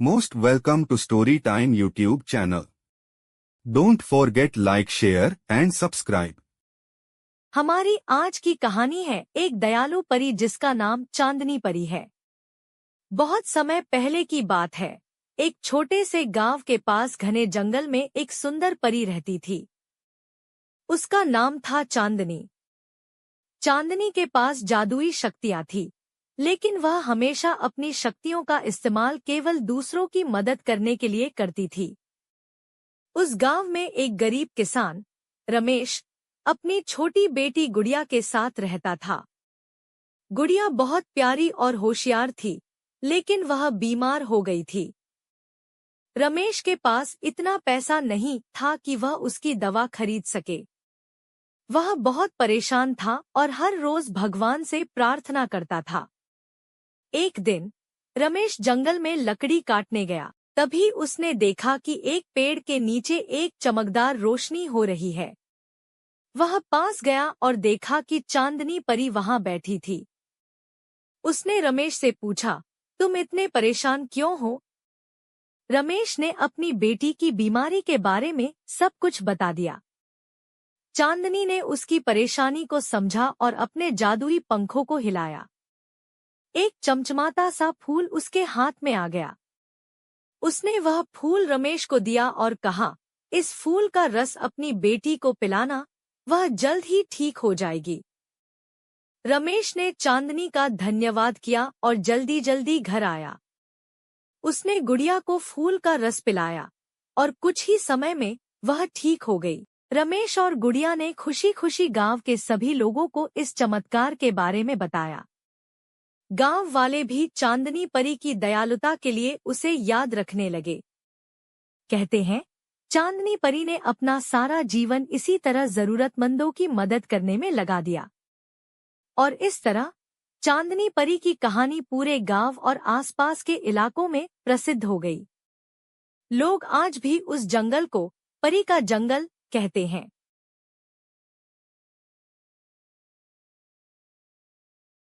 Most welcome to Storytime YouTube channel. Don't forget like, share and subscribe. हमारी आज की कहानी है एक दयालु परी जिसका नाम चांदनी परी है। बहुत समय पहले की बात है। एक छोटे से गांव के पास घने जंगल में एक सुंदर परी रहती थी। उसका नाम था चांदनी। चांदनी के पास जादुई शक्तियां थी, लेकिन वह हमेशा अपनी शक्तियों का इस्तेमाल केवल दूसरों की मदद करने के लिए करती थी। उस गांव में एक गरीब किसान रमेश अपनी छोटी बेटी गुड़िया के साथ रहता था। गुड़िया बहुत प्यारी और होशियार थी, लेकिन वह बीमार हो गई थी। रमेश के पास इतना पैसा नहीं था कि वह उसकी दवा खरीद सके। वह बहुत परेशान था और हर रोज भगवान से प्रार्थना करता था। एक दिन रमेश जंगल में लकड़ी काटने गया। तभी उसने देखा कि एक पेड़ के नीचे एक चमकदार रोशनी हो रही है। वह पास गया और देखा कि चांदनी परी वहां बैठी थी। उसने रमेश से पूछा, तुम इतने परेशान क्यों हो? रमेश ने अपनी बेटी की बीमारी के बारे में सब कुछ बता दिया। चांदनी ने उसकी परेशानी को समझा और अपने जादुई पंखों को हिलाया। एक चमचमाता सा फूल उसके हाथ में आ गया। उसने वह फूल रमेश को दिया और कहा, इस फूल का रस अपनी बेटी को पिलाना, वह जल्द ही ठीक हो जाएगी। रमेश ने चांदनी का धन्यवाद किया और जल्दी जल्दी घर आया। उसने गुड़िया को फूल का रस पिलाया और कुछ ही समय में वह ठीक हो गई। रमेश और गुड़िया ने खुशी खुशी गांव के सभी लोगों को इस चमत्कार के बारे में बताया। गांव वाले भी चांदनी परी की दयालुता के लिए उसे याद रखने लगे। कहते हैं, चांदनी परी ने अपना सारा जीवन इसी तरह जरूरतमंदों की मदद करने में लगा दिया। और इस तरह चांदनी परी की कहानी पूरे गांव और आसपास के इलाकों में प्रसिद्ध हो गई। लोग आज भी उस जंगल को परी का जंगल कहते हैं।